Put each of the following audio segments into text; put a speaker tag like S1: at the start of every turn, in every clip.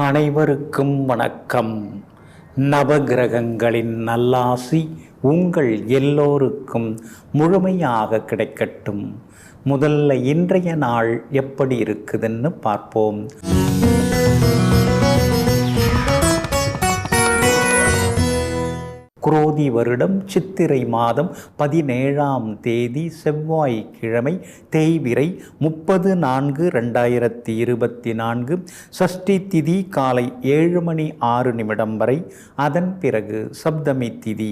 S1: அனைவருக்கும் வணக்கம். நவகிரகங்களின் நல்லாசி உங்கள் எல்லோருக்கும் முழுமையாக கிடைக்கட்டும். முதல்ல இன்றைய நாள் எப்படி இருக்குதுன்னு பார்ப்போம். குரோதி வருடம் சித்திரை மாதம் 17ஆம் தேதி செவ்வாய்க்கிழமை, தேய்பிறை 30/4/2024. சஷ்டி திதி காலை 7:06 வரை. அதன் பிறகு சப்தமி திதி.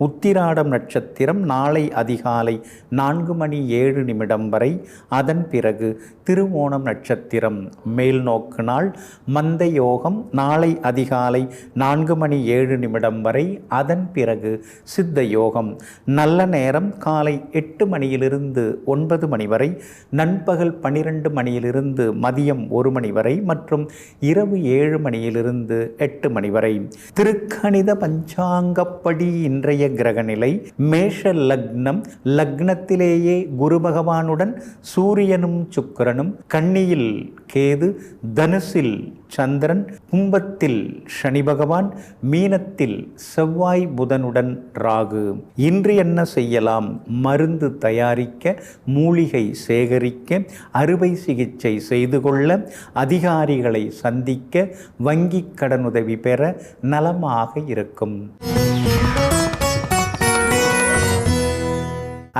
S1: உத்திராடம் நட்சத்திரம் நாளை அதிகாலை 4:07 வரை. அதன் பிறகு திருவோணம் நட்சத்திரம். மேல் நோக்கு நாள். மந்த யோகம் நாளை அதிகாலை 4:07 வரை. அதன் பிறகு சித்த யோகம். நல்ல நேரம் காலை 8 மணியிலிருந்து 9 மணி வரை, நண்பகல் 12 மணியிலிருந்து மதியம் 1 மணி வரை மற்றும் இரவு 7 மணியிலிருந்து 8 மணி வரை. திருக்கணித பஞ்சாங்கப்படி இன்றைய கிரகநிலை மேஷ லக்னம். லக்னத்திலேயே குரு பகவானுடன் சூரியனும் சுக்கிரனும், கன்னியில் கேது, தனுசில் சந்திரன், கும்பத்தில் சனி பகவான், மீனத்தில் செவ்வாய் புதனுடன் ராகு. இன்று என்ன செய்யலாம்? மருந்து தயாரிக்க, மூலிகை சேகரிக்க, அறுவை சிகிச்சை செய்து கொள்ள, அதிகாரிகளை சந்திக்க, வங்கி கடனுதவி பெற நலமாக இருக்கும்.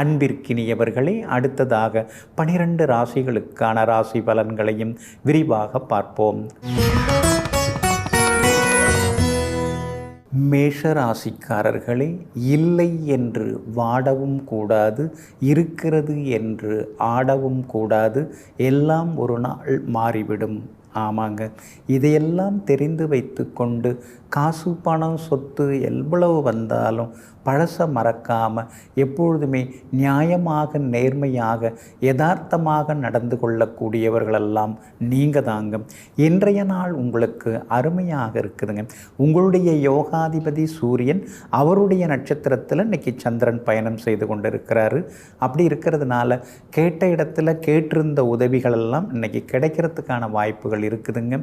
S1: அன்பிற்கினியவர்களே, அடுத்ததாக 12 ராசிகளுக்கான ராசி பலன்களையும் விரிவாக பார்ப்போம். மேஷ ராசிக்காரர்களே, இல்லை என்று வாடவும் கூடாது, இருக்கிறது என்று ஆடவும் கூடாது. எல்லாம் ஒரு நாள் மாறிவிடும். ஆமாங்க, இதையெல்லாம் தெரிந்து வைத்து கொண்டு காசு பணம் சொத்து எவ்வளவு வந்தாலும் பழச மறக்காமல் எப்பொழுதுமே நியாயமாக, நேர்மையாக, யதார்த்தமாக நடந்து கொள்ளக்கூடியவர்களெல்லாம் நீங்கள் தாங்க. இன்றைய நாள் உங்களுக்கு அருமையாக இருக்குதுங்க. உங்களுடைய யோகாதிபதி சூரியன், அவருடைய நட்சத்திரத்தில் இன்றைக்கி சந்திரன் பயணம் செய்து கொண்டு இருக்கிறாரு. அப்படி இருக்கிறதுனால கேட்ட இடத்துல கேட்டிருந்த உதவிகளெல்லாம் இன்றைக்கி கிடைக்கிறதுக்கான வாய்ப்புகள் இருக்குதுங்க.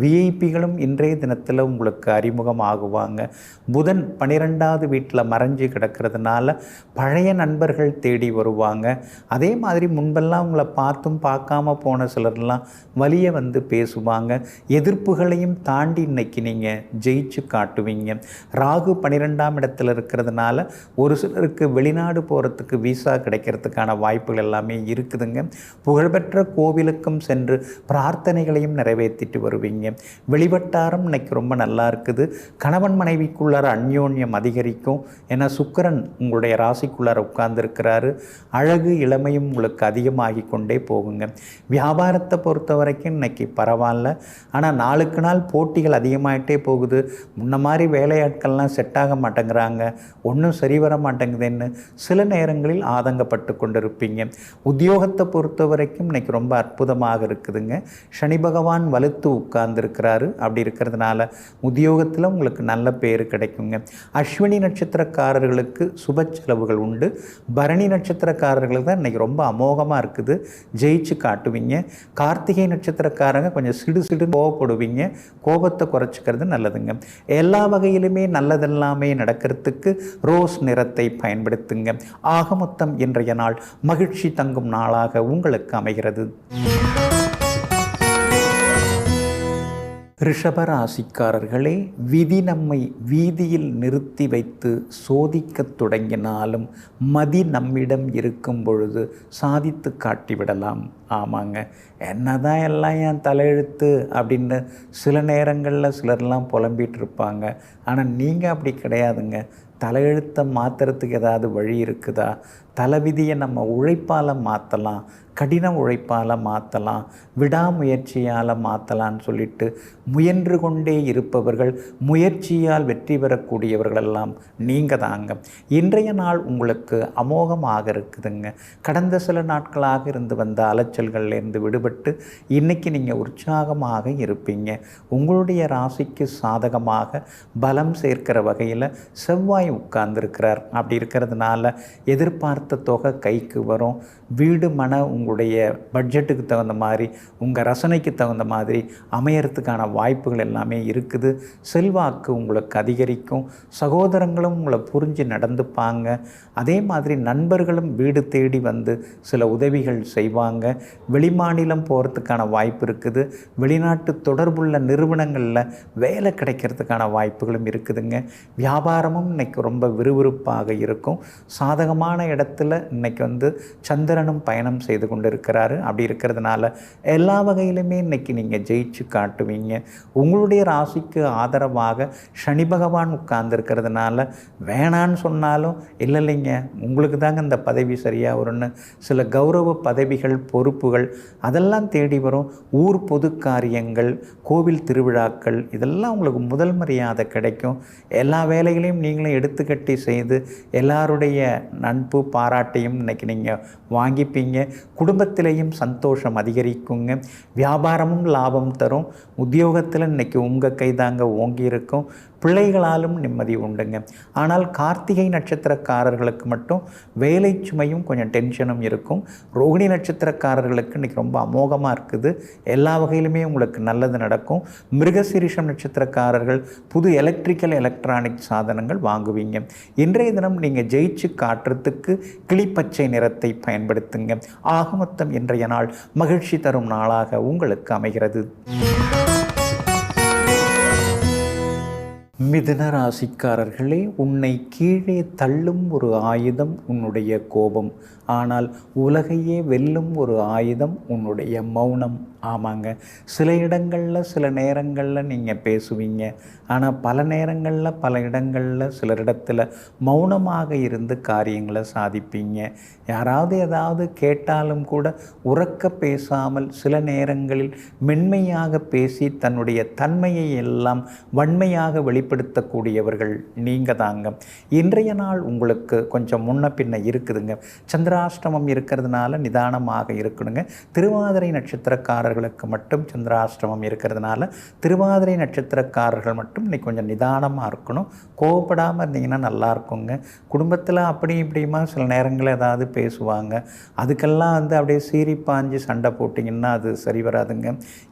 S1: விஐபிகளும் இன்றைய தினத்தில் உங்களுக்கு அறிமுகம் ஆகுவாங்க. புதன் 12வது வீட்டில் மறைஞ்சு கிடக்கிறதுனால பழைய நண்பர்கள் தேடி வருவாங்க. அதே மாதிரி முன்பெல்லாம் உங்களை பார்த்தும் பார்க்காம போன சிலர்லாம் வலிய வந்து பேசுவாங்க. எதிர்ப்புகளையும் தாண்டி இன்னைக்கு நீங்கள் ஜெயிச்சு காட்டுவீங்க. ராகு 12ஆம் இடத்துல இருக்கிறதுனால ஒரு சிலருக்கு வெளிநாடு போகிறதுக்கு விசா கிடைக்கிறதுக்கான வாய்ப்புகள் எல்லாமே இருக்குதுங்க. புகழ்பெற்ற கோவிலுக்கும் சென்று பிரார்த்தனைகளையும் நிறைவேற்றிட்டு வருவீங்க. வெளிவட்டாரம் இன்னைக்கு ரொம்ப நல்லா இருக்குது. கணவன் மனைவிக்குள்ளார அந்யோன்யம் அதிகரிக்கும். ஏன்னா சுக்கிரன் உங்களுடைய ராசிக்குள்ளார உட்கார்ந்துருக்கிறாரு. அழகு இளமையும் உங்களுக்கு அதிகமாகி கொண்டே போகுங்க. வியாபாரத்தை பொறுத்த வரைக்கும் இன்னைக்கு பரவாயில்ல. ஆனால் நாளுக்கு நாள் போட்டிகள் அதிகமாகிட்டே போகுது. முன்ன மாதிரி வேலையாட்கள்லாம் செட் ஆக மாட்டேங்கிறாங்க, ஒன்றும் சரி வர மாட்டேங்குதுன்னு சில நேரங்களில் ஆதங்கப்பட்டு கொண்டு இருப்பீங்க. உத்தியோகத்தை பொறுத்த வரைக்கும் இன்னைக்கு ரொம்ப அற்புதமாக இருக்குதுங்க. சனி பகவான் வலுத்து உட்கார்ந்துருக்கிறாரு. அப்படி இருக்கிறதுனால உத்தியோகத்தில் உங்களுக்கு நல்ல பேர் கிடைக்குங்க. அஸ்வினி நட்சத்திரக்காரர்களுக்கு சுப செலவுகள் உண்டு. பரணி நட்சத்திரக்காரர்களுக்கு தான் இன்றைக்கி ரொம்ப அமோகமாக இருக்குது, ஜெயிச்சு காட்டுவீங்க. கார்த்திகை நட்சத்திரக்காரங்க கொஞ்சம் சிடு கோவப்படுவீங்க. கோபத்தை குறைச்சிக்கிறது நல்லதுங்க. எல்லா வகையிலுமே நல்லதெல்லாமே நடக்கிறதுக்கு ரோஸ் நிறத்தை பயன்படுத்துங்க. ஆக மொத்தம் இன்றைய நாள் மகிழ்ச்சி தங்கும் நாளாக உங்களுக்கு அமைகிறது. ரிஷபராசிக்காரர்களே, விதி நம்மை வீதியில் நிறுத்தி வைத்து சோதிக்க தொடங்கினாலும் மதி நம்மிடம் இருக்கும் பொழுது சாதித்து காட்டிவிடலாம். ஆமாங்க, என்னதான் எல்லாம் என் தலையெழுத்து அப்படின்னு சில நேரங்களில் சிலர்லாம் புலம்பிகிட்டு இருப்பாங்க. ஆனால் நீங்கள் அப்படி கிடையாதுங்க. தலையெழுத்தை மாற்றுறதுக்கு ஏதாவது வழி இருக்குதா? தலைவிதியை நம்ம உழைப்பால் மாற்றலாம், கடின உழைப்பால் மாற்றலாம், விடாமுயற்சியால் மாற்றலான்னு சொல்லிட்டு முயன்று கொண்டே இருப்பவர்கள், முயற்சியால் வெற்றி பெறக்கூடியவர்களெல்லாம் நீங்கள் தாங்க. இன்றைய நாள் உங்களுக்கு அமோகமாக இருக்குதுங்க. கடந்த சில நாட்களாக இருந்து வந்த அலைச்சல்கள்லேருந்து விடுபட்டு இன்றைக்கி நீங்கள் உற்சாகமாக இருப்பீங்க. உங்களுடைய ராசிக்கு சாதகமாக பலம் சேர்க்கிற வகையில் செவ்வாய் உட்கார்ந்துருக்கிறார். அப்படி இருக்கிறதுனால எதிர்பார்த்த எதிர்பார்த்த தொகை கைக்கு வரும். வீடு மன உங்களுடைய பட்ஜெட்டுக்கு தகுந்த மாதிரி, உங்கள் ரசனைக்கு தகுந்த மாதிரி அமையறதுக்கான வாய்ப்புகள் எல்லாமே இருக்குது. செல்வாக்கு உங்களுக்கு அதிகரிக்கும். சகோதரங்களும் உங்களை புரிஞ்சு நடந்துப்பாங்க. அதே மாதிரி நண்பர்களும் வீடு தேடி வந்து சில உதவிகள் செய்வாங்க. வெளிமாநிலம் போகிறதுக்கான வாய்ப்பு இருக்குது. வெளிநாட்டு தொடர்புள்ள நிறுவனங்களில் வேலை கிடைக்கிறதுக்கான வாய்ப்புகளும் இருக்குதுங்க. வியாபாரமும் இன்றைக்கி ரொம்ப விறுவிறுப்பாக இருக்கும். சாதகமான இடத்துல இன்றைக்கி சந்திரனும் பயணம் செய்து கொண்டு இருக்கிறாரு. அப்படி இருக்கிறதுனால எல்லா வகையிலுமே இன்றைக்கி நீங்கள் ஜெயிச்சு காட்டுவீங்க. உங்களுடைய ராசிக்கு ஆதரவாக சனி பகவான் உட்கார்ந்துருக்கிறதுனால வேணான்னு சொன்னாலும் இல்லைங்க உங்களுக்கு தாங்க இந்த பதவி சரியாக வரும்னு சில கௌரவ பதவிகள் பொறுப்புகள் அதெல்லாம் தேடி வரும். ஊர் பொது காரியங்கள், கோவில் திருவிழாக்கள் இதெல்லாம் உங்களுக்கு முதல் மரியாதை கிடைக்கும். எல்லா வேலைகளையும் நீங்களும் எடுத்துக்கட்டி செய்து எல்லாருடைய நட்பு பாராட்டையும் இன்றைக்கி நீங்கள் வாங்கிப்பீங்க. குடும்பத்திலேயும் சந்தோஷம் அதிகரிக்குங்க. வியாபாரமும் லாபம் தரும். உத்தியோகத்தில் இன்றைக்கி உங்கள் கைதாங்க ஓங்கி இருக்கும். பிள்ளைகளாலும் நிம்மதி உண்டுங்க. ஆனால் கார்த்திகை நட்சத்திரக்காரர்களுக்கு மட்டும் வேலை சுமையும் கொஞ்சம் டென்ஷனும் இருக்கும். ரோகிணி நட்சத்திரக்காரர்களுக்கு இன்றைக்கி ரொம்ப அமோகமாக இருக்குது. எல்லா வகையிலுமே உங்களுக்கு நல்லது நடக்கும். மிருகசீரிஷம் நட்சத்திரக்காரர்கள் புது எலக்ட்ரானிக் சாதனங்கள் வாங்குவீங்க. இன்றைய தினம் நீங்கள் ஜெயிச்சு காட்டுறதுக்கு கிளிப்பச்சை நிறத்தை பயன்படுத்துங்க. ஆக மொத்தம் இன்றைய நாள் மகிழ்ச்சி தரும் நாளாக உங்களுக்கு அமைகிறது. மிதுன ராசிக்காரர்களே, உன்னை கீழே தள்ளும் ஒரு ஆயுதம் உன்னுடைய கோபம். ஆனால் உலகையே வெல்லும் ஒரு ஆயுதம் உன்னுடைய மௌனம். ஆமாங்க, சில இடங்களில் சில நேரங்களில் நீங்கள் பேசுவீங்க. ஆனால் பல நேரங்களில் பல இடங்களில் சிலரிடத்தில் மௌனமாக இருந்து காரியங்களை சாதிப்பீங்க. யாராவது ஏதாவது கேட்டாலும் கூட உறக்க பேசாமல் சில நேரங்களில் மென்மையாக பேசி தன்னுடைய தன்மையை எல்லாம் வன்மையாக வெளிப்படுத்தக்கூடியவர்கள் நீங்கள் தாங்க. இன்றைய நாள் உங்களுக்கு கொஞ்சம் முன்ன பின்ன இருக்குதுங்க. சந்திராஷ்டமம் இருக்கிறதுனால நிதானமாக இருக்கணுங்க. திருவாதிரை நட்சத்திரக்காரர்களுக்கு மட்டும் சந்திராஷ்டமம் இருக்கிறதுனால திருவாதிரை நட்சத்திரக்காரர்கள் மட்டும் இன்னைக்கு கொஞ்சம் நிதானமாக இருக்கணும். கோவப்படாமல் இருந்தீங்கன்னா நல்லா இருக்குங்க. குடும்பத்தில் அப்படி இப்படிமா சில நேரங்களில் ஏதாவது பேசுவாங்க. அதுக்கெல்லாம் அப்படியே சீறி பாஞ்சு சண்டை போட்டிங்கன்னா அது சரி வராதுங்க.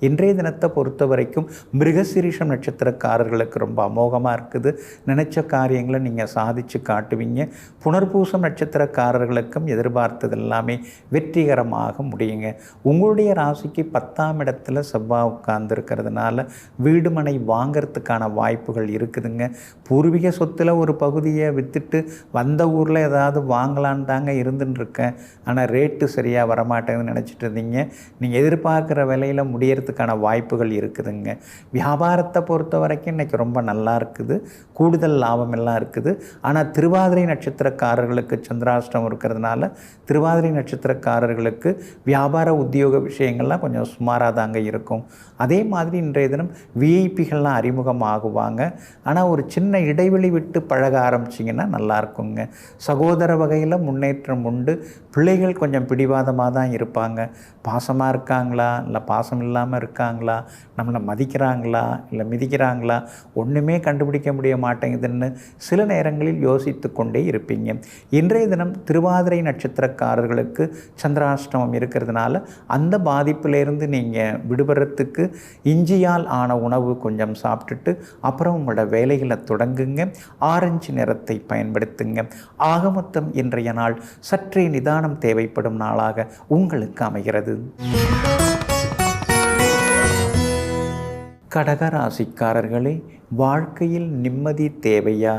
S1: இன்றைய தினத்தை பொறுத்த வரைக்கும் மிருகசீரிஷம் நட்சத்திரக்காரர்களுக்கு ரொம்ப அமோகமாக இருக்குது. நினைச்ச காரியங்களை நீங்கள் சாதித்து காட்டுவீங்க. புனர்பூசம் நட்சத்திரக்காரர்களுக்கும் எதிர்பார்த்தது எல்லாமே வெற்றிகரமாக முடியுங்க. உங்களுடைய ராசிக்கு 10ஆம் இடத்துல செவ்வாய் உட்கார்ந்து இருக்கிறதுனால வீடு மனை வாங்கிறதுக்கான வாய்ப்புகள் இருக்குதுங்க. பூர்வீக சொத்தில் ஒரு பகுதியை விற்றுட்டு வந்த ஊரில் ஏதாவது வாங்கலான்னு தாங்க இருந்துன்னு இருக்கேன். ஆனால் ரேட்டு சரியாக வரமாட்டேங்குதுன்னு நினச்சிட்டு இருந்தீங்க. நீங்கள் எதிர்பார்க்குற விலையில் முடியறதுக்கான வாய்ப்புகள் இருக்குதுங்க. வியாபாரத்தை பொறுத்த வரைக்கும் இன்றைக்கி ரொம்ப நல்லா இருக்குது. கூடுதல் லாபம் எல்லாம் இருக்குது. ஆனால் திருவாதிரை நட்சத்திரக்காரர்களுக்கு சந்திராஷ்டம் இருக்கிறதுனால திருவாதிரை நட்சத்திரக்காரர்களுக்கு வியாபார உத்தியோக விஷயங்கள்லாம் கொஞ்சம் சுமாராக தாங்க இருக்கும். அதே மாதிரி இன்றைய தினம் விஐபிகள்லாம் அறிமுகமாகுவாங்க. ஆனால் ஒரு சின்ன இடைவெளி விட்டு பழக ஆரம்பிச்சிங்கன்னா நல்லா இருக்குங்க. சகோதர வகையில் முன்னேற்றம் உண்டு. பிள்ளைகள் கொஞ்சம் பிடிவாதமாக தான் இருப்பாங்க. பாசமாக இருக்காங்களா இல்லை பாசம் இல்லாமல் இருக்காங்களா, நம்மளை மதிக்கிறாங்களா இல்லை மிதிக்கிறாங்களா, ஒன்றுமே கண்டுபிடிக்க முடிய மாட்டேங்குதுன்னு சில நேரங்களில் யோசித்து கொண்டே இருப்பீங்க. இன்றைய தினம் திருவாதிரை நட்சத்திரக்காரர்களுக்கு சந்திராஷ்டமம் இருக்கிறதுனால அந்த பாதிப்பிலேருந்து நீங்கள் விடுபடுறதுக்கு இஞ்சியால் ஆன உணவு கொஞ்சம் சாப்பிட்டுட்டு அப்புறம் உங்களோட வேலைகளை தொடங்குங்க. ஆரஞ்சு நிறத்தை பயன்படுத்துங்க. ஆக மொத்தம் இன்றைய நாள் சற்றே நிதானம் தேவைப்படும் நாளாக உங்களுக்கு அமைகிறது. கடகராசிக்காரர்களே, வாழ்க்கையில் நிம்மதி தேவையா?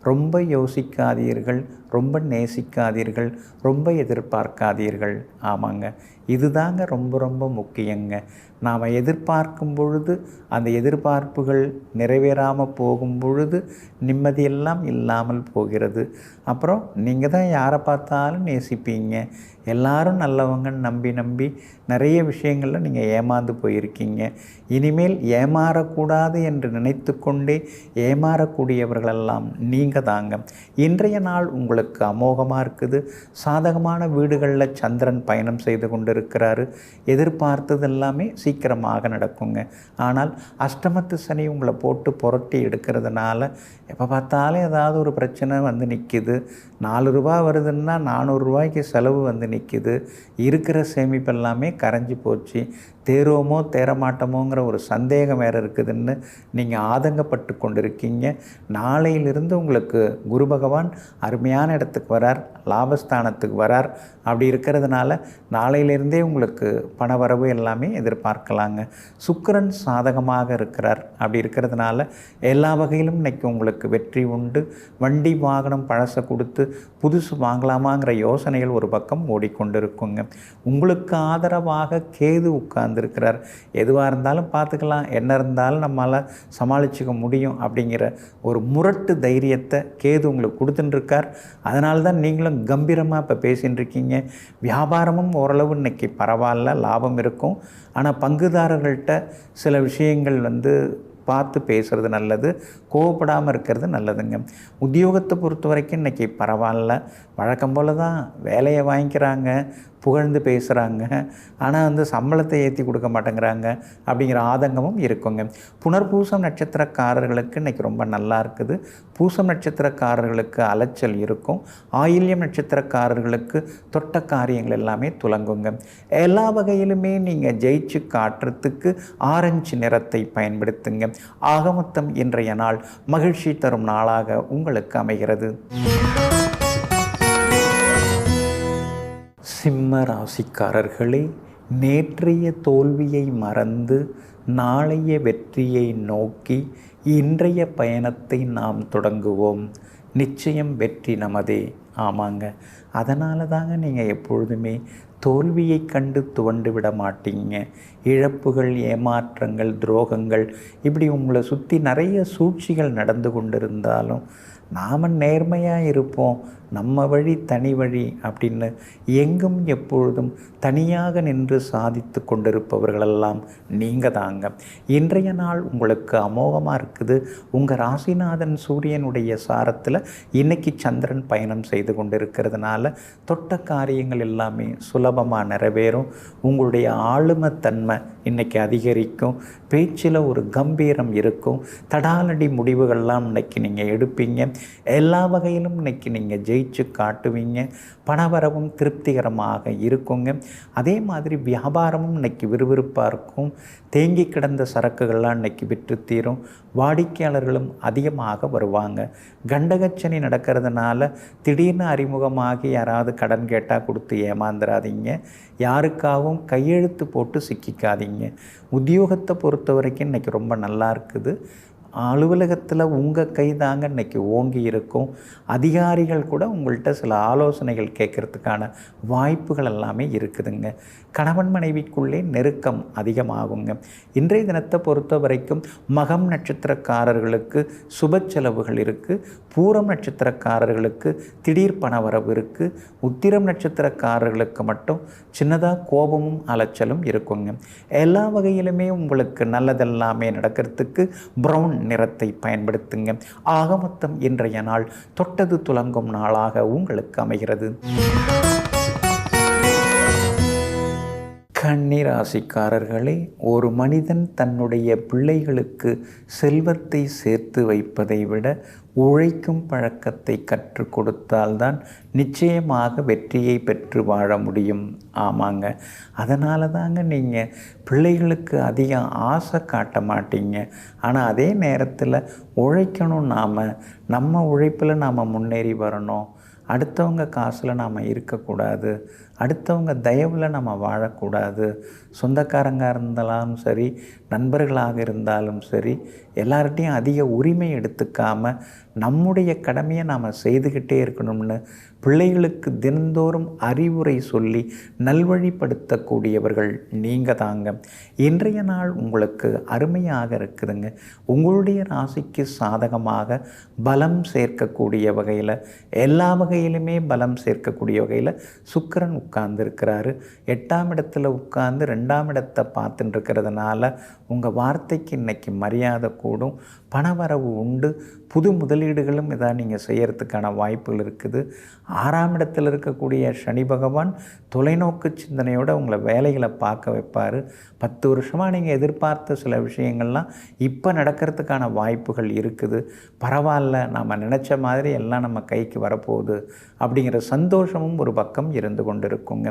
S1: ரொம்ப யோசிக்காதீர்கள், ரொம்ப நேசிக்காதீர்கள், ரொம்ப எதிர்பார்க்காதீர்கள். ஆமாங்க, இதுதாங்க ரொம்ப ரொம்ப முக்கியங்க. நாம் எதிர்பார்க்கும் பொழுது அந்த எதிர்பார்ப்புகள் நிறைவேறாமல் போகும் பொழுது நிம்மதியெல்லாம் இல்லாமல் போகிறது. அப்புறம் நீங்கள் தான் யாரை பார்த்தாலும் நேசிப்பீங்க. எல்லாரும் நல்லவங்கன்னு நம்பி நிறைய விஷயங்களில் நீங்கள் ஏமாந்து போயிருக்கீங்க. இனிமேல் ஏமாறக்கூடாது என்று நினைத்து கொண்டே ஏமாறக்கூடியவர்களெல்லாம் நீங்கள் தாங்க. இன்றைய நாள் உங்களுக்கு அமோகமாக இருக்குது. சாதகமான வீடுகளில் சந்திரன் பயணம் செய்து கொண்டு இருக்கிறாரு. எதிர்பார்த்தது எல்லாமே சீக்கிரமாக நடக்குங்க. ஆனால் அஷ்டமத்து சனி உங்களை போட்டு புரட்டி எடுக்கிறதுனால எப்போ பார்த்தாலும் ஏதாவது ஒரு பிரச்சனை வந்து நிற்கிது. 4 ரூபா வருதுன்னா 400 ரூபாய்க்கு செலவு வந்து நிற்கிது. இருக்கிற சேமிப்பு எல்லாமே கரைஞ்சி போச்சு. தேரோமோ தேரமாட்டோமோங்கிற ஒரு சந்தேகம் வேறு இருக்குதுன்னு நீங்கள் ஆதங்கப்பட்டு கொண்டிருக்கீங்க. நாளையிலிருந்து உங்களுக்கு குரு பகவான் அருமையான இடத்துக்கு வரார், லாபஸ்தானத்துக்கு வரார். அப்படி இருக்கிறதுனால நாளையிலிருந்தே உங்களுக்கு பணவரவு எல்லாமே எதிர்பார்க்கலாங்க. சுக்கிரன் சாதகமாக இருக்கிறார். அப்படி இருக்கிறதுனால எல்லா வகையிலும் இன்றைக்கி உங்களுக்கு வெற்றி உண்டு. வண்டி வாகனம் பழசை கொடுத்து புதுசு வாங்கலாமாங்கிற யோசனைகள் ஒரு பக்கம் ஓடிக்கொண்டிருக்குங்க. உங்களுக்கு ஆதரவாக கேது உட்கார்ந்துருக்கிறார். எதுவாக இருந்தாலும் பார்த்துக்கலாம், என்ன இருந்தாலும் நம்மளால் சமாளிச்சுக்க முடியும் அப்படிங்கிற ஒரு முரட்டு தைரியத்தை கேது உங்களுக்கு கொடுத்துட்டுருக்கார். அதனால தான் நீங்களும் கம்பீரமாக இப்போ பேசின்னு இருக்கீங்க. வியாபாரமும் ஓரளவு இன்றைக்கி பரவாயில்ல, லாபம் இருக்கும். ஆனால் பங்குதாரர்கள்ட்ட சில விஷயங்கள் பார்த்து பேசுகிறது நல்லது, கோவப்படாமல் இருக்கிறது நல்லதுங்க. உத்தியோகத்தை பொறுத்த வரைக்கும் இன்றைக்கி பரவாயில்ல, வழக்கம் போல் தான் வேலையை வாங்கிக்கிறாங்க, புகழ்ந்து பேசுகிறாங்க. ஆனால் சம்பளத்தை ஏற்றி கொடுக்க மாட்டேங்கிறாங்க அப்படிங்கிற ஆதங்கமும் இருக்குங்க. புனர்பூசம் நட்சத்திரக்காரர்களுக்கு இன்றைக்கி ரொம்ப நல்லா இருக்குது. பூசம் நட்சத்திரக்காரர்களுக்கு அலைச்சல் இருக்கும். ஆயில்யம் நட்சத்திரக்காரர்களுக்கு தொட்ட காரியங்கள் எல்லாமே துலங்குங்க. எல்லா வகையிலுமே நீங்கள் ஜெயிச்சு காட்டுறதுக்கு ஆரஞ்சு நிறத்தை பயன்படுத்துங்க. ஆக மொத்தம் இன்றைய நாள் மகிழ்ச்சி தரும் நாளாக உங்களுக்கு அமைகிறது. சிம்ம ராசிக்காரர்களே, நேற்றைய தோல்வியை மறந்து நாளைய வெற்றியை நோக்கி இன்றைய பயணத்தை நாம் தொடங்குவோம். நிச்சயம் வெற்றி நமதே. ஆமாங்க, அதனால தாங்க நீங்கள் எப்பொழுதுமே தோல்வியை கண்டு துவண்டு விட மாட்டீங்க. இழப்புகள், ஏமாற்றங்கள், துரோகங்கள் இப்படி உங்களை சுற்றி நிறைய சூழ்ச்சிகள் நடந்து கொண்டிருந்தாலும் நாம் நேர்மையாக இருப்போம், நம்ம வழி தனி வழி அப்படின்னு எங்கும் எப்பொழுதும் தனியாக நின்று சாதித்து கொண்டிருப்பவர்களெல்லாம் நீங்கள் தாங்க. இன்றைய நாள் உங்களுக்கு அமோகமாக இருக்குது. உங்கள் ராசிநாதன் சூரியனுடைய சாரத்தில் இன்றைக்கி சந்திரன் பயணம் செய்து கொண்டிருக்கிறதுனால தொட்ட காரியங்கள் எல்லாமே சுலபமாக நிறைவேறும். உங்களுடைய ஆளுமைத்தன்மை இன்றைக்கி அதிகரிக்கும். பேச்சில் ஒரு கம்பீரம் இருக்கும். தடாலடி முடிவுகள்லாம் இன்றைக்கி நீங்கள் எடுப்பீங்க. எல்லா வகையிலும் இன்றைக்கி நீங்கள் ஜெயிச்சு காட்டுவீங்க. பணவரவும் திருப்திகரமாக இருக்குங்க. அதே மாதிரி வியாபாரமும் இன்றைக்கி விறுவிறுப்பாக இருக்கும். தேங்கி கிடந்த சரக்குகள்லாம் இன்றைக்கி விற்று தீரும். வாடிக்கையாளர்களும் அதிகமாக வருவாங்க. கண்டகச்சனி நடக்கிறதுனால திடீர்னு அறிமுகமாகி யாராவது கடன் கேட்டால் கொடுத்து ஏமாந்துடாதீங்க. யாருக்காகவும் கையெழுத்து போட்டு சிக்கிக்காதீங்க. உத்தியோகத்தை பொறுத்த வரைக்கும் இன்றைக்கி ரொம்ப நல்லா இருக்குது. அலுவலகத்தில் உங்கள் கை தாங்க இன்றைக்கி ஓங்கி இருக்கும். அதிகாரிகள் கூட உங்கள்கிட்ட சில ஆலோசனைகள் கேட்குறதுக்கான வாய்ப்புகள் எல்லாமே இருக்குதுங்க. கணவன் மனைவிக்குள்ளே நெருக்கம் அதிகமாகுங்க. இன்றைய தினத்தை பொறுத்த வரைக்கும் மகம் நட்சத்திரக்காரர்களுக்கு சுப செலவுகள் இருக்குது. பூரம் நட்சத்திரக்காரர்களுக்கு திடீர் பணவரவு இருக்குது. உத்திரம் நட்சத்திரக்காரர்களுக்கு மட்டும் சின்னதாக கோபமும் அலைச்சலும் இருக்குங்க. எல்லா வகையிலுமே உங்களுக்கு நல்லதெல்லாமே நடக்கிறதுக்கு ப்ரௌன் நிறத்தை பயன்படுத்துங்க. ஆக மொத்தம் இன்றைய நாள் தொட்டது துலங்கும் நாளாக உங்களுக்கு அமைகிறது. கன்னிராசிக்காரர்களே, ஒரு மனிதன் தன்னுடைய பிள்ளைகளுக்கு செல்வத்தை சேர்த்து வைப்பதை விட உழைக்கும் பழக்கத்தை கற்றுக் கொடுத்தால்தான் நிச்சயமாக வெற்றியை பெற்று வாழ முடியும். ஆமாங்க, அதனால தாங்க நீங்கள் பிள்ளைகளுக்கு அதிகம் ஆசை காட்ட மாட்டீங்க. ஆனால் அதே நேரத்தில் உழைக்கணும். நம்ம உழைப்பில் நாம் முன்னேறி வரணும். அடுத்தவங்க காசில் நாம் இருக்கக்கூடாது. அடுத்தவங்க தயவில் நம்ம வாழக்கூடாது. சொந்தக்காரங்க இருந்தாலும் சரி, நண்பர்களாக இருந்தாலும் சரி, எல்லார்ட்டையும் அதிக உரிமை எடுத்துக்காமல் நம்முடைய கடமையை நாம் செய்துக்கிட்டே இருக்கணும்னு பிள்ளைகளுக்கு தினந்தோறும் அறிவுரை சொல்லி நல்வழிப்படுத்தக்கூடியவர்கள் நீங்கள் தாங்க. இன்றைய நாள் உங்களுக்கு அருமையாக இருக்குதுங்க. உங்களுடைய ராசிக்கு சாதகமாக பலம் சேர்க்கக்கூடிய வகையில், எல்லா வகையிலுமே பலம் சேர்க்கக்கூடிய வகையில் சுக்கிரன் உட்கார்ந்துருக்கிறாரு. 8ஆம் இடத்துல உட்கார்ந்து 2ஆம் இடத்தை பார்த்துட்டு இருக்கிறதுனால உங்கள் வார்த்தைக்கு இன்றைக்கி மரியாதை கூடும். பணவரவு உண்டு. புது முதலீடுகளும் இதாக நீங்கள் செய்யறதுக்கான வாய்ப்புகள் இருக்குது. 6ஆம் இடத்தில் இருக்கக்கூடிய சனி பகவான் தொலைநோக்கு சிந்தனையோடு உங்களை வேலைகளை பார்க்க வைப்பார். 10 வருஷமாக நீங்கள் எதிர்பார்த்த சில விஷயங்கள்லாம் இப்போ நடக்கிறதுக்கான வாய்ப்புகள் இருக்குது. பரவாயில்ல, நம்ம நினச்ச மாதிரி எல்லாம் நம்ம கைக்கு வரப்போகுது அப்படிங்கிற சந்தோஷமும் ஒரு பக்கம் இருந்து கொண்டு இருக்குங்க.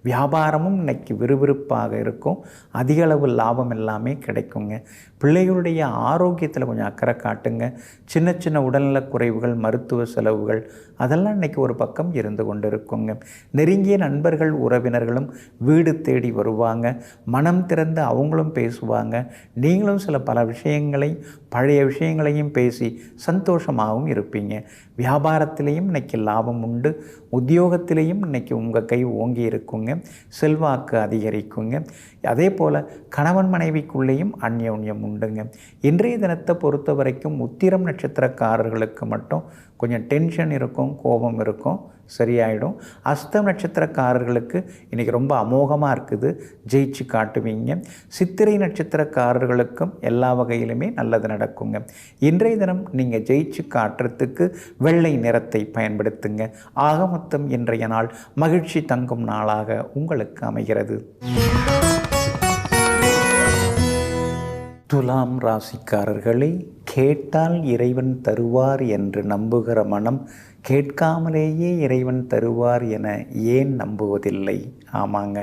S1: வியாபாரமும் இன்னைக்கு விறுவிறுப்பாக இருக்கும். அதிக அளவு லாபம் எல்லாமே கிடைக்குங்க. பிள்ளைகளுடைய ஆரோக்கியத்தில் கொஞ்சம் அக்கறை காட்டுங்க. சின்ன சின்ன உடல்நலக் குறைவுகள், மருத்துவ செலவுகள் அதெல்லாம் இன்றைக்கி ஒரு பக்கம் இருந்து கொண்டு இருக்குங்க. நெருங்கிய நண்பர்கள் உறவினர்களும் வீடு தேடி வருவாங்க. மனம் திறந்து அவங்களும் பேசுவாங்க. நீங்களும் சில பல விஷயங்களை, பழைய விஷயங்களையும் பேசி சந்தோஷமாகவும் இருப்பீங்க. வியாபாரத்திலையும் இன்றைக்கி லாபம் உண்டு. உத்தியோகத்திலையும் இன்றைக்கி உங்கள் கை ஓங்கி இருக்குங்க. செல்வாக்கு அதிகரிக்குங்க. அதே போல் கணவன் மனைவிக்குள்ளேயும் அந்யோன்யம் உண்டுங்க. இன்றைய தினத்தை பொறுத்த வரைக்கும் உத்திரம் நட்சத்திரக்காரர்களுக்கு மட்டும் கொஞ்சம் டென்ஷன் இருக்கும், கோபம் இருக்கும், சரியாயிடும். அஸ்தம் நட்சத்திரக்காரர்களுக்கு இன்றைக்கி ரொம்ப அமோகமாக இருக்குது, ஜெயிச்சு காட்டுவீங்க. சித்திரை நட்சத்திரக்காரர்களுக்கும் எல்லா வகையிலுமே நல்லது நடக்குங்க. இன்றைய தினம் நீங்கள் ஜெயிச்சு காட்டுறதுக்கு வெள்ளை நிறத்தை பயன்படுத்துங்க. ஆக மொத்தம் இன்றைய நாள் மகிழ்ச்சி தங்கும் நாளாக உங்களுக்கு அமைகிறது. துலாம் ராசிக்காரர்களே, கேட்டால் இறைவன் தருவார் என்று நம்புகிற மனம் கேட்காமலேயே இறைவன் தருவார் என ஏன் நம்புவதில்லை? ஆமாங்க,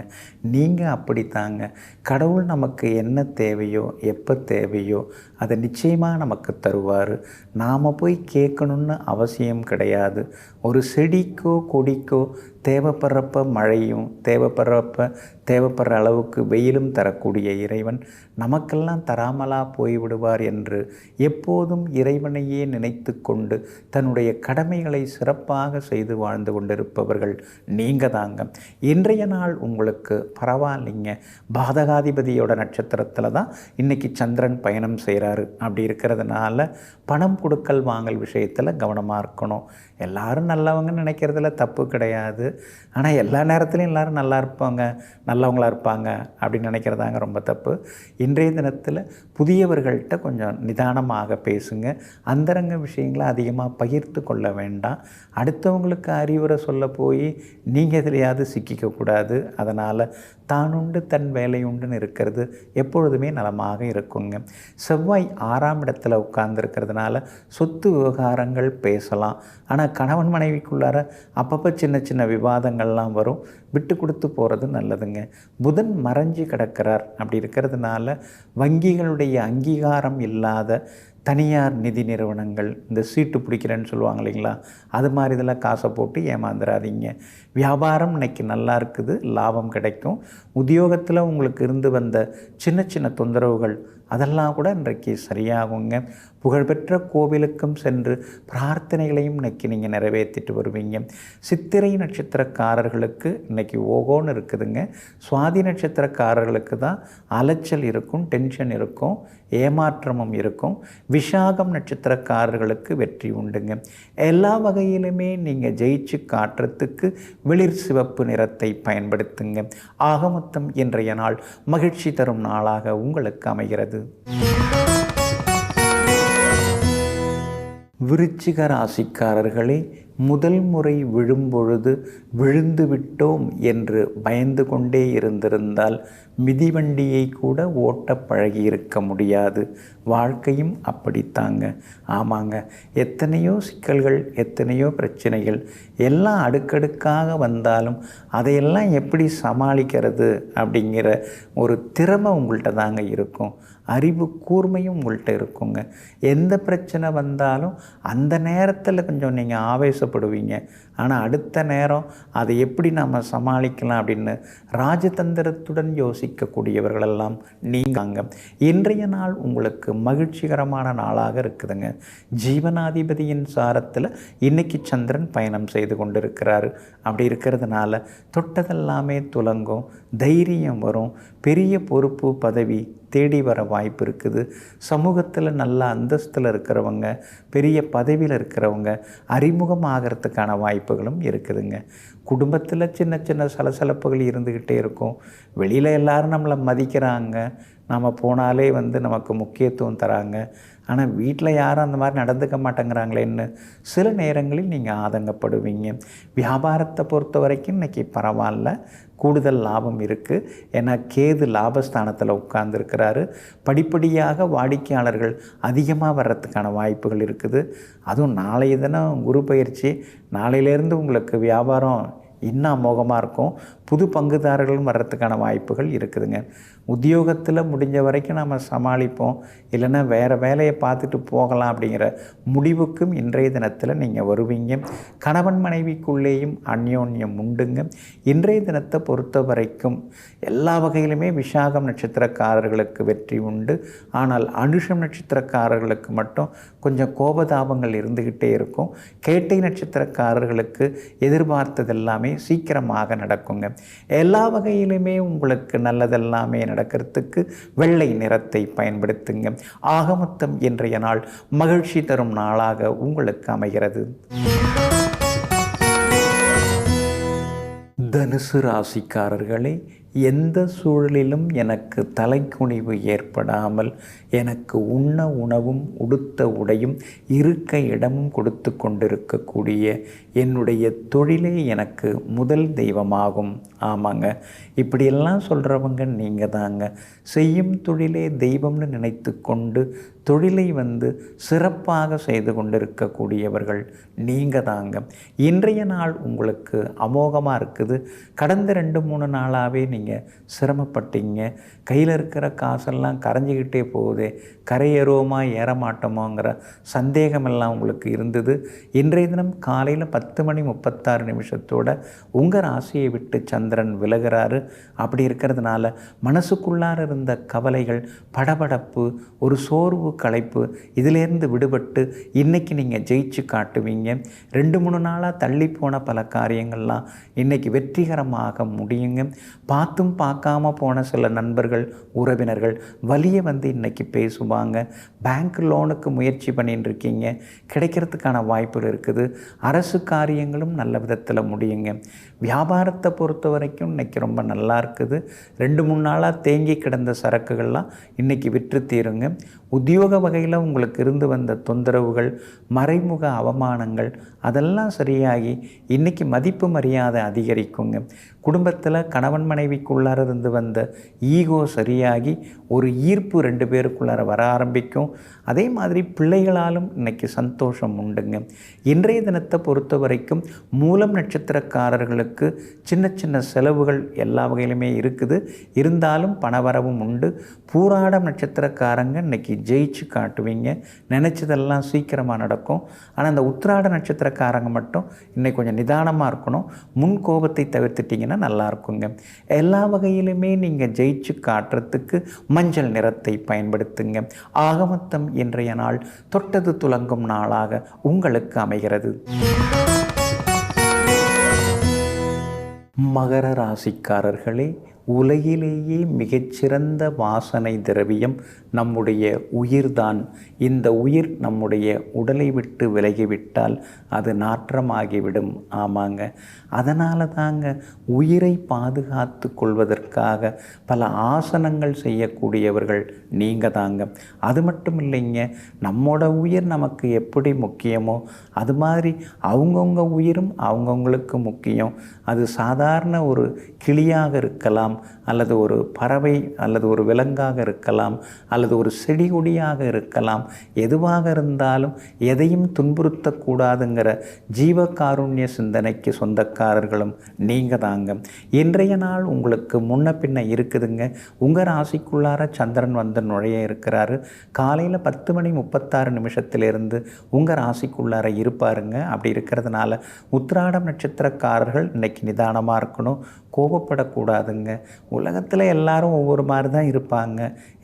S1: நீங்கள் அப்படித்தாங்க. கடவுள் நமக்கு என்ன தேவையோ, எப்போ தேவையோ அதை நிச்சயமாக நமக்கு தருவார். நாம் போய் கேட்கணுன்னு அவசியம் கிடையாது. ஒரு செடிக்கோ கொடிக்கோ தேவைப்படுறப்ப மழையும், தேவைப்படுற அளவுக்கு வெயிலும் தரக்கூடிய இறைவன் நமக்கெல்லாம் தராமலா போய்விடுவார் என்று எப்போதும் இறைவனையே நினைத்து கொண்டு தன்னுடைய கடமைகளை சிறப்பாக செய்து வாழ்ந்து கொண்டிருப்பவர்கள் நீங்கள் தாங்க. இன்றைய நாள் உங்களுக்கு பரவாயில்லைங்க. பாதகாதிபதியோட நட்சத்திரத்தில் தான் இன்றைக்கி சந்திரன் பயணம் செய்கிறாரு. அப்படி இருக்கிறதுனால பணம் கொடுக்கல் வாங்கல் விஷயத்தில் கவனமாக இருக்கணும். எல்லாரும் நல்லவங்கன்னு நினைக்கிறதுல தப்பு கிடையாது. ஆனால் எல்லா நேரத்துலையும் எல்லோரும் நல்லவங்களாக இருப்பாங்க அப்படின்னு நினைக்கிறதாங்க ரொம்ப தப்பு. இன்றைய தினத்தில் புதியவர்கள்ட்ட கொஞ்சம் நிதானமாக பேசுங்க. அந்தரங்க விஷயங்களை அதிகமாக பகிர்ந்து கொள்ள வேண்டாம். அடுத்தவங்களுக்கு அறிவுரை சொல்ல போய் நீங்கள் எதிலையாவது சிக்கிக்கக்கூடாது. அதனால் தானுண்டு தன் வேலை உண்டுன்னு இருக்கிறது எப்பொழுதுமே நலமாக இருக்குங்க. செவ்வாய் 6ஆம் இடத்துல உட்கார்ந்துருக்கிறதுனால சொத்து விவகாரங்கள் பேசலாம். ஆனால் கணவன் மனைவிக்குள்ளார அப்பப்போ சின்ன சின்ன விவாதங்கள்லாம் வரும். விட்டு கொடுத்து போகிறது நல்லதுங்க. புதன் மறைஞ்சு கிடக்கிறார். அப்படி இருக்கிறதுனால வங்கிகளுடைய அங்கீகாரம் இல்லாத தனியார் நிதி நிறுவனங்கள், இந்த சீட்டு பிடிக்கிறேன்னு சொல்லுவாங்க இல்லைங்களா, அது மாதிரி இதெல்லாம் காசை போட்டு ஏமாந்துடாதீங்க. வியாபாரம் இன்னைக்கு நல்லா இருக்குது, லாபம் கிடைக்கும். உத்தியோகத்தில் உங்களுக்கு இருந்து வந்த சின்ன சின்ன தொந்தரவுகள் அதெல்லாம் கூட இன்றைக்கு சரியாகுங்க. புகழ்பெற்ற கோவிலுக்கும் சென்று பிரார்த்தனைகளையும் இன்றைக்கி நீங்கள் நிறைவேற்றிட்டு வருவீங்க. சித்திரை நட்சத்திரக்காரர்களுக்கு இன்றைக்கி ஓகோன்னு இருக்குதுங்க. சுவாதி நட்சத்திரக்காரர்களுக்கு தான் அலைச்சல் இருக்கும், டென்ஷன் இருக்கும், ஏமாற்றமும் இருக்கும். விசாகம் நட்சத்திரக்காரர்களுக்கு வெற்றி உண்டுங்க. எல்லா வகையிலுமே நீங்கள் ஜெயிச்சு காட்டுறதுக்கு வெளிர் சிவப்பு நிறத்தை பயன்படுத்துங்க. ஆக மொத்தம் இன்றைய நாள் மகிழ்ச்சி தரும் நாளாக உங்களுக்கு அமைகிறது. விருச்சிக ராசிக்காரர்களே, முதல் முறை விழும்பொழுது விழுந்து விட்டோம் என்று பயந்து கொண்டே இருந்திருந்தால் மிதிவண்டியை கூட ஓட்ட பழகியிருக்க முடியாது. வாழ்க்கையும் அப்படித்தாங்க. ஆமாங்க, எத்தனையோ சிக்கல்கள், எத்தனையோ பிரச்சனைகள் எல்லாம் அடுக்கடுக்காக வந்தாலும் அதையெல்லாம் எப்படி சமாளிக்கிறது அப்படிங்கிற ஒரு திறமை உங்கள்கிட்ட தாங்க இருக்கும். அறிவு கூர்மையும் உங்கள்கிட்ட இருக்குங்க. எந்த பிரச்சனை வந்தாலும் அந்த நேரத்தில் கொஞ்சம் நீங்கள் ஆவேசப்படுவீங்க. ஆனால் அடுத்த நேரம் அதை எப்படி நாம் சமாளிக்கலாம் அப்படின்னு ராஜதந்திரத்துடன் யோசிக்கக்கூடியவர்களெல்லாம் நீங்காங்க. இன்றைய நாள் உங்களுக்கு மகிழ்ச்சிகரமான நாளாக இருக்குதுங்க. ஜீவனாதிபதியின் சாரத்தில் இன்றைக்கி சந்திரன் பயணம் செய்து கொண்டிருக்கிறாரு. அப்படி இருக்கிறதுனால தொட்டதெல்லாமே துலங்கும், தைரியம் வரும், பெரிய பொறுப்பு பதவி தேடி வர வாய்ப்பு இருக்குது. சமூகத்தில் நல்ல அந்தஸ்தில் இருக்கிறவங்க, பெரிய பதவியில் இருக்கிறவங்க அறிமுகம் ஆகிறதுக்கான வாய்ப்புகளும் இருக்குதுங்க. குடும்பத்தில் சின்ன சின்ன சலசலப்புகள் இருந்துக்கிட்டே இருக்கும். வெளியில் எல்லோரும் நம்மளை மதிக்கிறாங்க, நம்ம போனாலே நமக்கு முக்கியத்துவம் தராங்க. ஆனால் வீட்டில் யாரும் அந்த மாதிரி நடந்துக்க மாட்டேங்கிறாங்களேன்னு சில நேரங்களில் நீங்கள் ஆதங்கப்படுவீங்க. வியாபாரத்தை பொறுத்த வரைக்கும் இன்றைக்கி பரவாயில்ல, கூடுதல் லாபம் இருக்குது. ஏன்னா கேது லாபஸ்தானத்தில் உட்கார்ந்துருக்கிறாரு. படிப்படியாக வாடிக்கையாளர்கள் அதிகமாக வர்றதுக்கான வாய்ப்புகள் இருக்குது. அதுவும் நாளைய தினம் குரு பயிற்சி, நாளையிலேருந்து உங்களுக்கு வியாபாரம் இன்னும் அமோகமாக இருக்கும். புது பங்குதாரர்களும் வர்றதுக்கான வாய்ப்புகள் இருக்குதுங்க. உத்தியோகத்தில் முடிஞ்ச வரைக்கும் நம்ம சமாளிப்போம், இல்லைன்னா வேறு வேலையை பார்த்துட்டு போகலாம் அப்படிங்கிற முடிவுக்கும் இன்றைய தினத்தில் நீங்கள் வருவீங்க. கணவன் மனைவிக்குள்ளேயும் அந்யோன்யம் உண்டுங்க. இன்றைய தினத்தை பொறுத்த வரைக்கும் எல்லா வகையிலுமே விசாகம் நட்சத்திரக்காரர்களுக்கு வெற்றி உண்டு. ஆனால் அனுஷம் நட்சத்திரக்காரர்களுக்கு மட்டும் கொஞ்சம் கோபதாபங்கள் இருந்துக்கிட்டே இருக்கும். கேட்டை நட்சத்திரக்காரர்களுக்கு எதிர்பார்த்ததெல்லாமே சீக்கிரமாக நடக்குங்க. எல்லா வகையிலுமே உங்களுக்கு நல்லதெல்லாமே நடக்கிறதுக்கு வெள்ளை நிறத்தை பயன்படுத்துங்க. ஆகமொத்தம் இன்றைய நாள் மகிழ்ச்சி தரும் நாளாக உங்களுக்கு அமைகிறது. தனுசு ராசிக்காரர்களே, எந்த சூழலிலும் எனக்கு தலைக்குனிவு ஏற்படாமல் எனக்கு உண்ண உணவும் உடுத்த உடையும் இருக்க இடமும் கொடுத்து கொண்டிருக்கக்கூடிய என்னுடைய தொழிலே எனக்கு முதல் தெய்வமாகும். ஆமாங்க, இப்படியெல்லாம் சொல்கிறவங்க நீங்கள் தாங்க. செய்யும் தொழிலே தெய்வம்னு நினைத்து கொண்டு தொழிலை சிறப்பாக செய்து கொண்டிருக்கக்கூடியவர்கள் நீங்கள் தாங்க. இன்றைய நாள் உங்களுக்கு அமோகமாக இருக்குது. கடந்த 2-3 நாளாகவே நீங்கள் சிரமப்பட்டீங்க. கையில் இருக்கிற காசெல்லாம் கரைஞ்சிக்கிட்டே போகுது, கரையேறுவோமா ஏறமாட்டோமோங்கிற சந்தேகமெல்லாம் உங்களுக்கு இருந்தது. இன்றைய தினம் காலையில் 10:36 உங்கள் ராசியை விட்டு சந்திரன் விலகிறாரு. அப்படி இருக்கிறதுனால மனசுக்குள்ளார இருந்த கவலைகள், படபடப்பு, ஒரு சோர்வு, களைப்பு, இதிலேருந்து விடுபட்டு இன்றைக்கி நீங்கள் ஜெயிச்சு காட்டுவீங்க. 2-3 நாளாக தள்ளி போன பல காரியங்கள்லாம் இன்றைக்கி வெற்றிகரமாக முடியுங்க. பார்த்தும் பார்க்காம போன சில நண்பர்கள், உறவினர்கள் வலியை இன்றைக்கி பேசுவாங்க. பேங்க் லோனுக்கு முயற்சி பண்ணிட்டு இருக்கீங்க, கிடைக்கிறதுக்கான வாய்ப்புகள் இருக்குது. அரசு காரியங்களும் நல்ல விதத்தில் முடியுங்க. வியாபாரத்தை பொறுத்த வரைக்கும் இன்றைக்கி ரொம்ப நல்லா இருக்குது. 2-3 நாளாக தேங்கி கிடந்த சரக்குகள்லாம் இன்றைக்கி விற்று தீருங்க. உத்தியோக வகையில் உங்களுக்கு இருந்து வந்த தொந்தரவுகள், மறைமுக அவமானங்கள் அதெல்லாம் சரியாகி இன்றைக்கி மதிப்பு மரியாதை அதிகரிக்குங்க. குடும்பத்தில் கணவன் மனைவிக்குள்ளார இருந்து வந்த ஈகோ சரியாகி ஒரு ஈர்ப்பு 2 பேருக்குள்ளார வர ஆரம்பிக்கும். அதே மாதிரி பிள்ளைகளாலும் இன்றைக்கி சந்தோஷம் உண்டுங்க. இன்றைய தினத்தை பொறுத்த வரைக்கும் மூலம் நட்சத்திரக்காரர்களுக்கு சின்ன சின்ன செலவுகள் எல்லா வகையிலுமே இருக்குது. இருந்தாலும் பணவரவும் உண்டு. பூராடம் நட்சத்திரக்காரங்க இன்றைக்கி ஜெயிச்சு காட்டுவீங்க. நினச்சதெல்லாம் சீக்கிரமாக நடக்கும். ஆனால் அந்த உத்திராட நட்சத்திரக்காரங்க மட்டும் இன்றைக்கி கொஞ்சம் நிதானமாக இருக்கணும். முன் கோபத்தை தவிர்த்துட்டிங்கன்னா நல்லா இருக்குங்க. எல்லா வகையிலுமே நீங்கள் ஜெயிச்சு காட்டுறதுக்கு மஞ்சள் நிறத்தை பயன்படுத்துங்க. ஆகமொத்தம் இன்றைய நாள் தொட்டது துலங்கும் நாளாக உங்களுக்கு அமைகிறது. மகர ராசிக்காரர்களே, உலகிலேயே மிகச்சிறந்த வாசனை திரவியம் நம்முடைய உயிர்தான். இந்த உயிர் நம்முடைய உடலை விட்டு விலகிவிட்டால் அது நாற்றமாகிவிடும். ஆமாங்க, அதனால தாங்க உயிரை பாதுகாத்து கொள்வதற்காக பல ஆசனங்கள் செய்யக்கூடியவர்கள் நீங்கள் தாங்க. அது மட்டும் இல்லைங்க, நம்மோட உயிர் நமக்கு எப்படி முக்கியமோ அது மாதிரி அவங்கவுங்க உயிரும் அவங்கவுங்களுக்கு முக்கியம். அது சாதாரண ஒரு கிளியாக இருக்கலாம், அல்லது ஒரு பறவை, அல்லது ஒரு விலங்காக இருக்கலாம், அல்லது ஒரு செடி கொடியாக இருக்கலாம். எதுவாக இருந்தாலும் எதையும் துன்புறுத்தக்கூடாதுங்கிற ஜீவகாருண்ய சிந்தனைக்கு சொந்தக்காரர்களும் நீங்கள் தாங்க. இன்றைய நாள் உங்களுக்கு முன்ன பின்ன இருக்குதுங்க. உங்கள் ராசிக்குள்ளார சந்திரன் நுழைய இருக்கிறாரு. காலையில் 10:36 உங்கள் ராசிக்குள்ளார இருப்பாருங்க. அப்படி இருக்கிறதுனால உத்திராடம் நட்சத்திரக்காரர்கள் இன்றைக்கி நிதானமாக இருக்கணும், கோபப்படக்கூடாதுங்க. உலகத்தில் எல்லாரும் ஒவ்வொரு மாதிரி தான் இருப்பாங்க.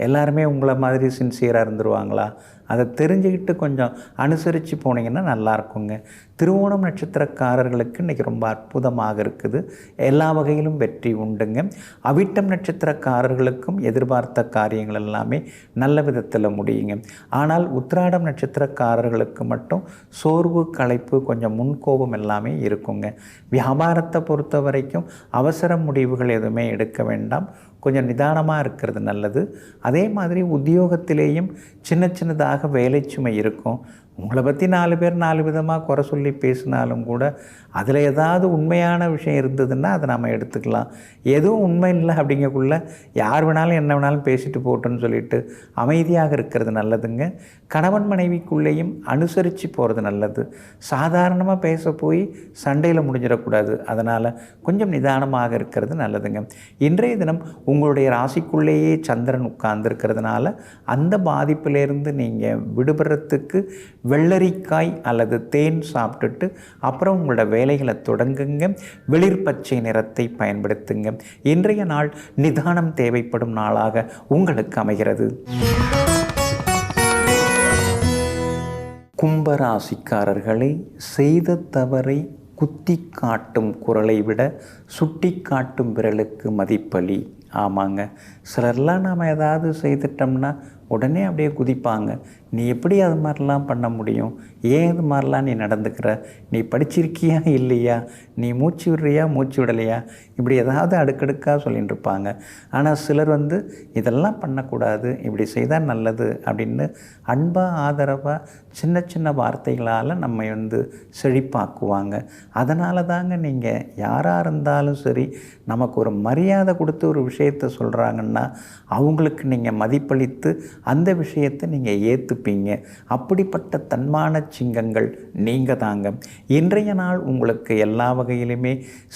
S1: எல்லாருமே உங்களை மாதிரி சின்சியராக இருந்துருவாங்களா? அதை தெரிஞ்சுக்கிட்டு கொஞ்சம் அனுசரித்து போனீங்கன்னா நல்லாயிருக்குங்க. திருவோணம் நட்சத்திரக்காரர்களுக்கு இன்றைக்கி ரொம்ப அற்புதமாக இருக்குது. எல்லா வகையிலும் வெற்றி உண்டுங்க. அவிட்டம் நட்சத்திரக்காரர்களுக்கும் எதிர்பார்த்த காரியங்கள் எல்லாமே நல்ல விதத்தில் முடியுங்க. ஆனால் உத்திராடம் நட்சத்திரக்காரர்களுக்கு மட்டும் சோர்வு, களைப்பு, கொஞ்சம் முன்கோபம் எல்லாமே இருக்குங்க. வியாபாரத்தை பொறுத்த வரைக்கும் அவசர முடிவுகள் எதுவுமே எடுக்க வேண்டாம். கொஞ்சம் நிதானமாக இருக்கிறது நல்லது. அதே மாதிரி உத்தியோகத்திலேயும் சின்ன சின்னதாக வேலை சுமை இருக்கும். உங்களை பற்றி 4 பேர் 4 விதமாக குறை சொல்லி பேசினாலும் கூட அதில் ஏதாவது உண்மையான விஷயம் இருந்ததுன்னா அதை நம்ம எடுத்துக்கலாம். எதுவும் உண்மை இல்லை அப்படிங்கக்குள்ள யார் வேணாலும் என்ன வேணாலும் பேசிட்டு போட்டோன்னு சொல்லிட்டு அமைதியாக இருக்கிறது நல்லதுங்க. கணவன் மனைவிக்குள்ளேயும் அனுசரித்து போகிறது நல்லது. சாதாரணமாக பேச போய் சண்டையில் முடிஞ்சிடக்கூடாது. அதனால் கொஞ்சம் நிதானமாக இருக்கிறது நல்லதுங்க. இன்றைய தினம் உங்களுடைய ராசிக்குள்ளேயே சந்திரன் உட்கார்ந்துருக்கிறதுனால அந்த பாதிப்பிலேருந்து நீங்கள் விடுபடுறதுக்கு வெள்ளரிக்காய் அல்லது தேன் சாப்பிட்டுட்டு அப்புறம் உங்களோட வேலைகளை தொடங்குங்க. வெளிர் பச்சை நிறத்தை பயன்படுத்துங்க. இன்றைய நாள் நிதானம் தேவைப்படும் நாளாக உங்களுக்கு அமைகிறது. கும்பராசிக்காரர்களை செய்த தவறை குத்தி காட்டும் குரலை விட சுட்டி காட்டும் விரலுக்கு மதிப்பளி. ஆமாங்க, சிலர்லாம் நாம் ஏதாவது செய்துட்டோம்னா உடனே அப்படியே குதிப்பாங்க. நீ எப்படி அது மாதிரிலாம் பண்ண முடியும்? ஏன் இது மாதிரிலாம் நீ நடந்துக்கிற? நீ படிச்சிருக்கியா இல்லையா? நீ மூச்சு விடுறியா மூச்சு விடலையா? இப்படி ஏதாவது அடுக்கடுக்காக சொல்லிட்டு இருப்பாங்க. ஆனால் சிலர் இதெல்லாம் பண்ணக்கூடாது, இப்படி செய்தால் நல்லது அப்படின்னு அன்பாக ஆதரவாக சின்ன சின்ன வார்த்தைகளால் நம்ம செழிப்பாக்குவாங்க. அதனால தாங்க நீங்கள் யாராக இருந்தாலும் சரி, நமக்கு ஒரு மரியாதை கொடுத்து ஒரு விஷயத்தை சொல்கிறாங்கன்னா அவங்களுக்கு நீங்கள் மதிப்பளித்து அந்த விஷயத்தை நீங்கள் ஏற்றுப்பீங்க. அப்படிப்பட்ட தன்மான சிங்கங்கள் நீங்கள் தாங்க. இன்றைய நாள் உங்களுக்கு எல்லா வகையிலுமே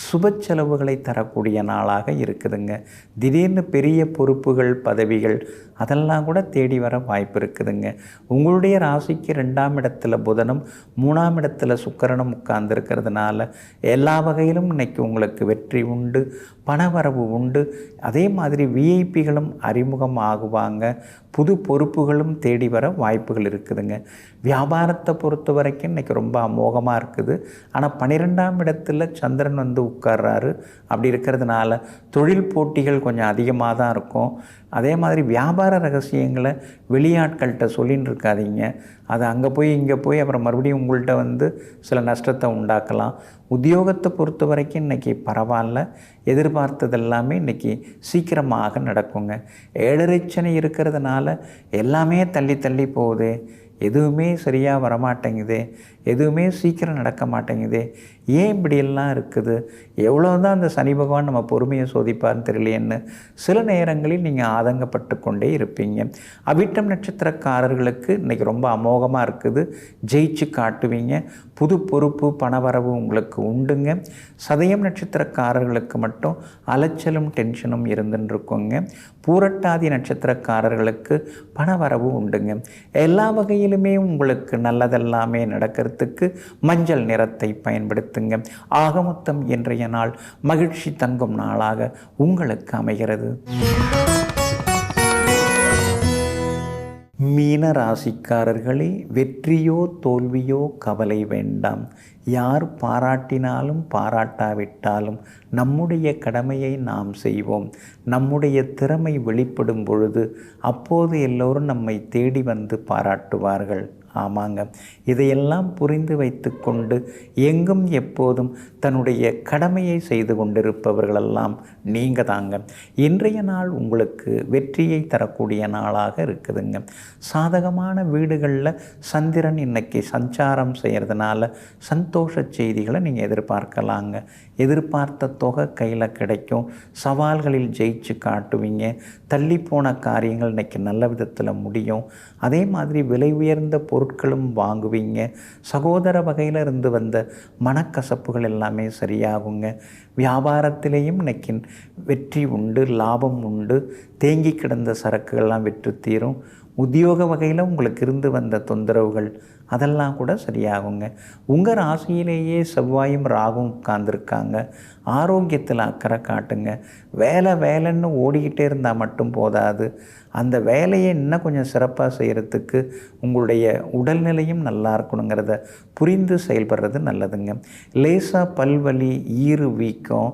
S1: சுப செலவுகளை தரக்கூடிய நாளாக இருக்குதுங்க. திடீர்னு பெரிய பொறுப்புகள் பதவிகள் அதெல்லாம் கூட தேடி வர வாய்ப்பு இருக்குதுங்க. உங்களுடைய ராசிக்கு 2ஆம் இடத்துல புதனும் 3ஆம் இடத்துல சுக்கிரனும் உட்கார்ந்துருக்கிறதுனால எல்லா வகையிலும் இன்றைக்கி உங்களுக்கு வெற்றி உண்டு, பணவரவு உண்டு. அதே மாதிரி விஐபிகளும் அறிமுகம் ஆகுவாங்க. புது பொறுப்புகளும் தேடி வர வாய்ப்புகள் இருக்குதுங்க. வியாபாரத்தை பொறுத்த வரைக்கும் இன்றைக்கி ரொம்ப அமோகமாக இருக்குது. ஆனால் 12ஆம் இடத்துல சந்திரன் உட்கார்றாரு. அப்படி இருக்கிறதுனால தொழில் போட்டிகள் கொஞ்சம் அதிகமாக தான் இருக்கும். அதே மாதிரி வியாபார ரகசியங்களை வெளியாட்கள்கிட்ட சொல்லின்னு இருக்காதீங்க. அது அங்கே போய் இங்கே போய் அப்புறம் மறுபடியும் உங்கள்கிட்ட சில நஷ்டத்தை உண்டாக்கலாம். உத்தியோகத்தை பொறுத்த வரைக்கும் இன்றைக்கி பரவாயில்ல. எதிர்பார்த்தது எல்லாமே இன்றைக்கி சீக்கிரமாக நடக்குங்க. 7.5 சனி இருக்கிறதுனால எல்லாமே தள்ளி தள்ளி போகுது. எதுவுமே சரியாக வரமாட்டேங்குது, எதுவுமே சீக்கிரம் நடக்க மாட்டேங்குது. ஏன் இப்படியெல்லாம் இருக்குது? எவ்வளோ தான் அந்த சனி பகவான் நம்ம பொறுமையை சோதிப்பார்னு தெரியலையேன்னு சில நேரங்களில் நீங்கள் ஆதங்கப்பட்டு கொண்டே இருப்பீங்க. அவிட்டம் நட்சத்திரக்காரர்களுக்கு இன்றைக்கி ரொம்ப அமோகமாக இருக்குது. ஜெயிச்சு காட்டுவீங்க. புது பொறுப்பு பணவரவு உங்களுக்கு உண்டுங்க. சதயம் நட்சத்திரக்காரர்களுக்கு மட்டும் அலைச்சலும் டென்ஷனும் இருந்துன்னு இருக்குங்க. பூரட்டாதி நட்சத்திரக்காரர்களுக்கு பணவரவு உண்டுங்க. எல்லா வகையிலுமே உங்களுக்கு நல்லதெல்லாமே நடக்கிறதுக்கு மஞ்சள் நிறத்தை பயன்படுத்துங்க. ஆக மொத்தம் இன்றைய நாள் மகிழ்ச்சி தங்கும் நாளாக உங்களுக்கு அமைகிறது. மீன ராசிக்காரர்களே, வெற்றியோ தோல்வியோ கவலை வேண்டாம். யார் பாராட்டினாலும் பாராட்டாவிட்டாலும் நம்முடைய கடமையை நாம் செய்வோம். நம்முடைய திறமை வெளிப்படும் பொழுது அப்போது எல்லோரும் நம்மை தேடி பாராட்டுவார்கள். ஆமாங்க, இதையெல்லாம் புரிந்து வைத்து கொண்டு எங்கும் எப்போதும் தன்னுடைய கடமையை செய்து கொண்டிருப்பவர்களெல்லாம் நீங்கள் தாங்க. இன்றைய நாள் உங்களுக்கு வெற்றியை தரக்கூடிய நாளாக இருக்குதுங்க. சாதகமான வீடுகளில் சந்திரன் இன்னைக்கு சஞ்சாரம் செய்கிறதுனால சந்தோஷ செய்திகளை நீங்கள் எதிர்பார்க்கலாங்க. எதிர்பார்த்த தொகை கையில் கிடைக்கும். சவால்களில் ஜெயிச்சு காட்டுவீங்க. தள்ளிப்போன காரியங்கள் இன்றைக்கி நல்ல விதத்தில் முடியும். அதே மாதிரி விலை உயர்ந்த பொருட்களும் வாங்குவீங்க. சகோதர வகையில் இருந்து வந்த மனக்கசப்புகள் எல்லாமே சரியாகுங்க. வியாபாரத்திலேயும் இன்னைக்கு வெற்றி உண்டு, லாபம் உண்டு. தேங்கி கிடந்த சரக்குகள்லாம் விற்று தீரும். உத்தியோக வகையில் உங்களுக்கு இருந்து வந்த தொந்தரவுகள் அதெல்லாம் கூட சரியாகுங்க. உங்கள் ராசியிலேயே செவ்வாயும் ராகும் உட்கார்ந்துருக்காங்க. ஆரோக்கியத்தில் அக்கறை காட்டுங்க. வேலைன்னு ஓடிக்கிட்டே இருந்தால் மட்டும் போதாது. அந்த வேலையை இன்னும் கொஞ்சம் சிறப்பாக செய்கிறதுக்கு உங்களுடைய உடல்நிலையும் நல்லா இருக்கணுங்கிறத புரிந்து செயல்படுறது நல்லதுங்க. லேசாக பல்வலி, ஈறு வீக்கம்,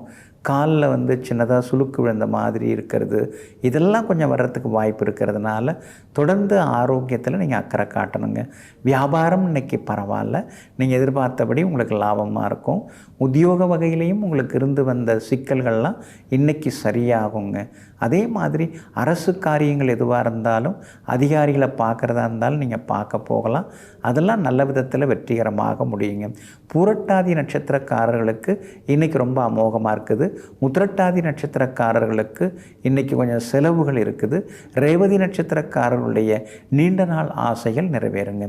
S1: காலில் வந்து சின்னதாக சுளுக்கு விழுந்த மாதிரி இருக்கிறது, இதெல்லாம் கொஞ்சம் வர்றதுக்கு வாய்ப்பு இருக்கிறதுனால தொடர்ந்து ஆரோக்கியத்தில் நீங்கள் அக்கறை காட்டணுங்க. வியாபாரம் இன்றைக்கி பரவாயில்ல, நீங்கள் எதிர்பார்த்தபடி உங்களுக்கு லாபமாக இருக்கும். உத்தியோக வகையிலையும் உங்களுக்கு இருந்து வந்த சிக்கல்கள்லாம் இன்றைக்கி சரியாகுங்க. அதே மாதிரி அரசு காரியங்கள் எதுவாக இருந்தாலும் அதிகாரிகளை பார்க்குறதா இருந்தாலும் நீங்கள் பார்க்க போகலாம். அதெல்லாம் நல்ல விதத்தில் வெற்றிகரமாக முடியுங்க. பூரட்டாதி நட்சத்திரக்காரர்களுக்கு இன்றைக்கி ரொம்ப அமோகமாக இருக்குது. உத்திரட்டாதி நட்சத்திரக்காரர்களுக்கு இன்றைக்கி கொஞ்சம் செலவுகள் இருக்குது. ரேவதி நட்சத்திரக்காரர்களுடைய நீண்ட நாள் ஆசைகள் நிறைவேறுங்க.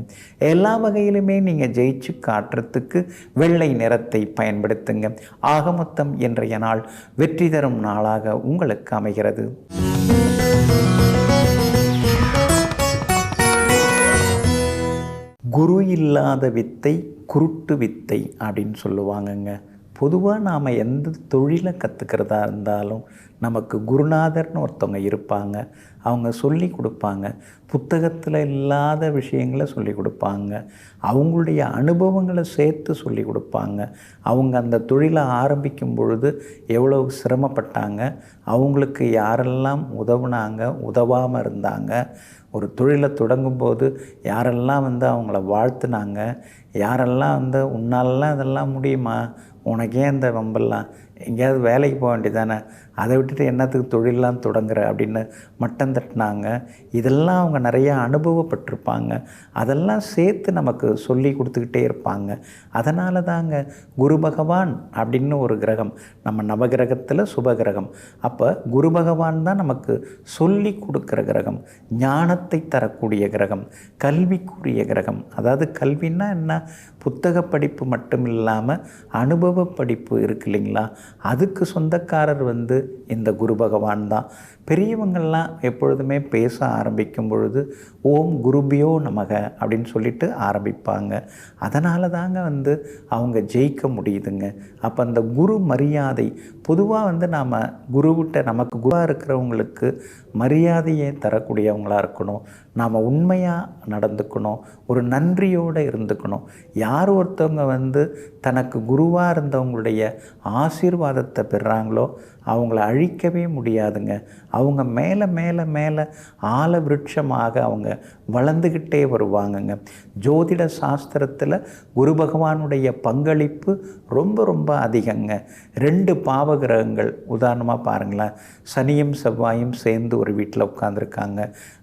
S1: எல்லா வகையிலுமே நீங்கள் ஜெயிச்சு காட்டுறதுக்கு வெள்ளை நிறத்தை பயன்படுத்துங்க. ஆக மொத்தம் இன்றைய நாள் வெற்றி தரும் நாளாக உங்களுக்கு அமைகிறது. குரு இல்லாத வித்தை குருட்டு வித்தை அப்படின்னு சொல்லுவாங்கங்க. பொதுவாக நாம் எந்த தொழிலை கற்றுக்கிறதா இருந்தாலும் நமக்கு குருநாதர்னு ஒருத்தவங்க இருப்பாங்க. அவங்க சொல்லி கொடுப்பாங்க. புத்தகத்தில் இல்லாத விஷயங்களை சொல்லி கொடுப்பாங்க. அவங்களுடைய அனுபவங்களை சேர்த்து சொல்லி கொடுப்பாங்க. அவங்க அந்த தொழிலை ஆரம்பிக்கும் பொழுது எவ்வளோ சிரமப்பட்டாங்க, அவங்களுக்கு யாரெல்லாம் உதவுனாங்க, உதவாமல் இருந்தாங்க, ஒரு தொழிலை தொடங்கும்போது யாரெல்லாம் வந்து அவங்கள வாழ்த்துனாங்க, யாரெல்லாம் வந்து உன்னாலெல்லாம் இதெல்லாம் முடியுமா, உனக்கே இந்த வம்பெல்லாம், எங்கேயாவது வேலைக்கு போக வேண்டியதானே, அதை விட்டுட்டு என்னத்துக்கு தொழிலெலாம் தொடங்குற அப்படின்னு மட்டம் தட்டினாங்க. இதெல்லாம் அவங்க நிறையா அனுபவப்பட்டிருப்பாங்க. அதெல்லாம் சேர்த்து நமக்கு சொல்லி கொடுத்துக்கிட்டே இருப்பாங்க. அதனால தாங்க குரு பகவான் அப்படின்னு ஒரு கிரகம், நம்ம நவகிரகத்தில் சுபகிரகம். அப்போ குரு பகவான் தான் நமக்கு சொல்லி கொடுக்குற கிரகம், ஞானத்தை தரக்கூடிய கிரகம், கல்விக்குரிய கிரகம். அதாவது கல்வின்னா என்ன, புத்தக படிப்பு மட்டும் இல்லாமல் அனுபவ படிப்பு இருக்கு இல்லைங்களா, அதுக்கு சொந்தக்காரர் வந்து இந்த குரு பகவான் தான். பெரியவங்கள்லாம் எப்பொழுதுமே பேச ஆரம்பிக்கும் பொழுது ஓம் குருபியோ நமக அப்படின்னு சொல்லிட்டு ஆரம்பிப்பாங்க. அதனால தாங்க வந்து அவங்க ஜெயிக்க முடியுதுங்க. அப்போ அந்த குரு மரியாதை பொதுவாக வந்து நாம் குருவிட்ட, நமக்கு குருவாக இருக்கிறவங்களுக்கு மரியாதையை தரக்கூடியவங்களாக இருக்கணும். நாம் உண்மையாக நடந்துக்கணும், ஒரு நன்றியோடு இருந்துக்கணும். யார் ஒருத்தவங்க வந்து தனக்கு குருவாக இருந்தவங்களுடைய ஆசீர்வாதத்தை பெறுறாங்களோ அவங்கள அழிக்கவே முடியாதுங்க. அவங்க மேலே மேலே மேலே ஆல விருட்சமாக அவங்க வளர்ந்துக்கிட்டே வருவாங்கங்க. ஜோதிட சாஸ்திரத்தில் குரு பகவானுடைய பங்களிப்பு ரொம்ப ரொம்ப அதிகங்க. 2 பாவகிரகங்கள் உதாரணமாக பாருங்களேன், சனியும் செவ்வாயும் சேர்ந்து ஒரு வீட்டில் உட்காந்துருக்காங்க,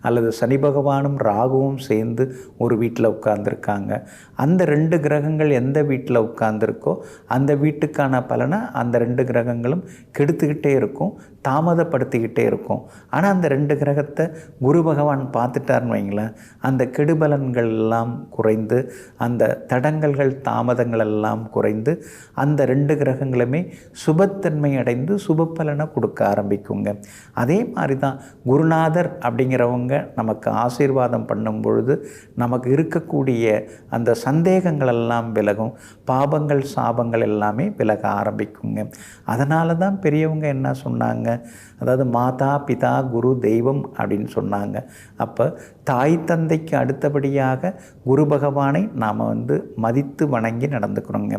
S1: அல்லது சனி பகவானும் ராகுவும் சேர்ந்து ஒரு வீட்டில் உட்காந்துருக்காங்க. அந்த 2 கிரகங்கள் எந்த வீட்டில் உட்காந்துருக்கோ அந்த வீட்டுக்கான பலனை அந்த 2 கிரகங்களும் கெடுத்துக்கிட்டே இருக்கும், தாமதப்படுத்திக்கிட்டே இருக்கும். ஆனால் அந்த 2 கிரகத்தை குரு பகவான் பார்த்துட்டார்னு வைங்களேன், அந்த கெடுபலன்கள் எல்லாம் குறைந்து, அந்த தடங்கல்கள் தாமதங்கள் எல்லாம் குறைந்து, அந்த 2 கிரகங்களுமே சுபத்தன்மை அடைந்து சுப பலனை கொடுக்க ஆரம்பிக்குங்க. அதே மாதிரி தான் குருநாதர் அப்படிங்கிறவங்க நமக்கு ஆசீர்வாதம் பண்ணும் பொழுது நமக்கு இருக்கக்கூடிய அந்த சந்தேகங்கள் எல்லாம் விலகும், பாபங்கள் சாபங்கள் எல்லாமே விலக ஆரம்பிக்குங்க. அதனால தான் பெரியவங்க என்ன சொன்னாங்க, அதாவது மாதா பிதா குரு தெய்வம் அப்படின்னு சொன்னாங்க. அப்போ தாய் தந்தைக்கு அடுத்தபடியாக குரு பகவானை நாம் வந்து மதித்து வணங்கி நடந்துக்கணுங்க.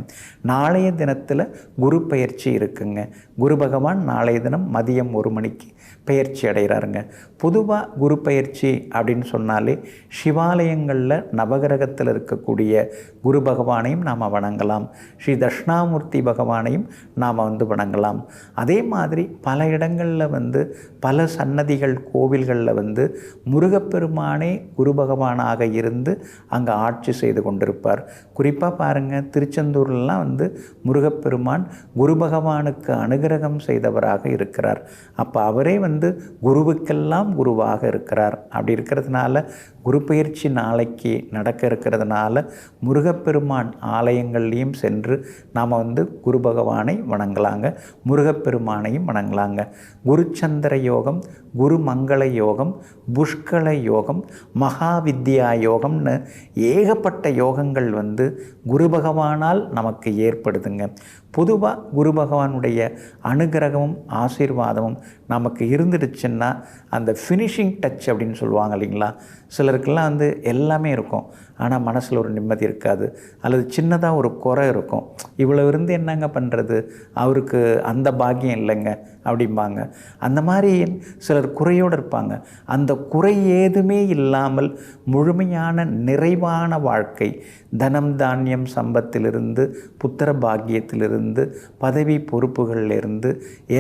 S1: நாளைய தினத்தில் குரு பயிற்சி இருக்குங்க. குரு பகவான் நாளைய தினம் மதியம் 1 மணிக்கு பயிற்சி அடைகிறாருங்க. பொதுவாக குரு பயிற்சி அப்படின்னு சொன்னாலே சிவாலயங்களில் நவகிரகத்தில் இருக்கக்கூடிய குரு பகவானையும் நாம் வணங்கலாம், ஸ்ரீ தட்சிணாமூர்த்தி பகவானையும் நாம் வந்து வணங்கலாம். அதே மாதிரி பல இடங்களில் வந்து பல சன்னதிகள் கோவில்களில் வந்து முருகப்பெருமானே குரு பகவானாக இருந்து அங்கே ஆட்சி செய்து கொண்டிருப்பார். குறிப்பாக பாருங்கள், திருச்செந்தூர்லாம் வந்து முருகப்பெருமான் குரு பகவானுக்கு அனுகிரகம் செய்தவராக இருக்கிறார். அப்போ அவரே வந்து குருவுக்கெல்லாம் குருவாக இருக்கிறார். அப்படி இருக்கிறதுனால குரு பயிற்சி நாளைக்கு நடக்க இருக்கிறதுனால முருகப்பெருமான் ஆலயங்கள்லேயும் சென்று நாம் வந்து குரு பகவானை வணங்கலாங்க, முருகப்பெருமானையும் வணங்கலாங்க. குருச்சந்திர யோகம், குரு மங்கள யோகம், புஷ்கல யோகம், மகாவித்யா யோகம்னு ஏகப்பட்ட யோகங்கள் வந்து குரு பகவானால் நமக்கு ஏற்படுதுங்க. பொதுவாக குரு பகவானுடைய அனுகிரகமும் ஆசீர்வாதமும் நமக்கு இருந்துடுச்சுன்னா அந்த ஃபினிஷிங் டச் அப்படின்னு சொல்லுவாங்க இல்லைங்களா, சிலருக்கெல்லாம் வந்து எல்லாமே இருக்கும், ஆனால் மனசில் ஒரு நிம்மதி இருக்காது, அல்லது சின்னதாக ஒரு குறை இருக்கும். இவ்வளோ இருந்து என்னங்க பண்ணுறது, அவருக்கு அந்த பாக்கியம் இல்லைங்க அப்படிம்பாங்க. அந்த மாதிரி சிலர் குறையோடு இருப்பாங்க. அந்த குறை ஏதுமே இல்லாமல் முழுமையான நிறைவான வாழ்க்கை, தனம் தானியம் சம்பத்திலிருந்து, புத்திர பாக்கியத்திலிருந்து, பதவி பொறுப்புகளிலிருந்து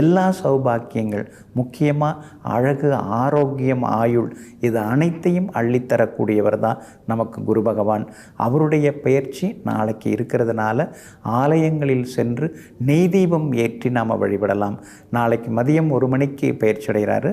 S1: எல்லா சௌபாக்கியங்கள், முக்கியமாக அழகு, ஆரோக்கியம், ஆயுள், இது அனைத்தையும் அள்ளித்தரக்கூடியவர் தான் நமக்கு குரு பகவான். அவருடைய பயிற்சி நாளைக்கு இருக்கிறதுனால ஆலயங்களில் சென்று நெய் தீபம் ஏற்றி நாம் வழிபடலாம். நாளைக்கு மதியம் 1 மணிக்கு பயிற்சி அடைகிறாரு.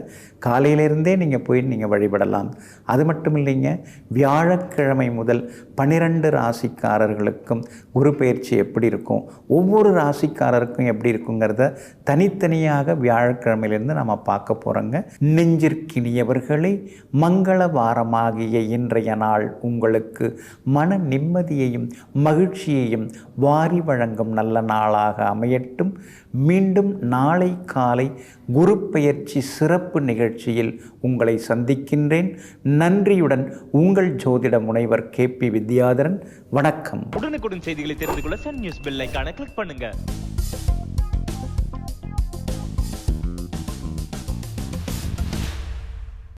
S1: காலையிலிருந்தே நீங்கள் போய் நீங்கள் வழிபடலாம். அது மட்டும் இல்லைங்க, வியாழக்கிழமை முதல் 12 ராசிக்காரர்களுக்கும் குரு பயிற்சி எப்படி இருக்கும், ஒவ்வொரு ராசிக்காரருக்கும் எப்படி இருக்குங்கிறத தனித்தனியாக வியாழக்கிழமையிலிருந்து நம்ம பார்க்க போகிறோங்க. நெஞ்சிற்கினியவர்களே, மங்கள வாரமாகிய இன்றைய நாள் உங்களுக்கு மன நிம்மதியையும் மகிழ்ச்சியையும் வாரி வழங்கும் நல்ல நாளாக அமையட்டும். மீண்டும் நாளை காலை குரு பெயர்ச்சி சிறப்பு நிகழ்ச்சியில் உங்களை சந்திக்கின்றேன். நன்றியுடன் உங்கள் ஜோதிட முனைவர் KP வித்யாதரன். வணக்கம்.
S2: உடனுக்குடன் செய்திகளை தெரிந்து கொள்ள சன் நியூஸ் பெல் ஐகானை கிளிக் பண்ணுங்க.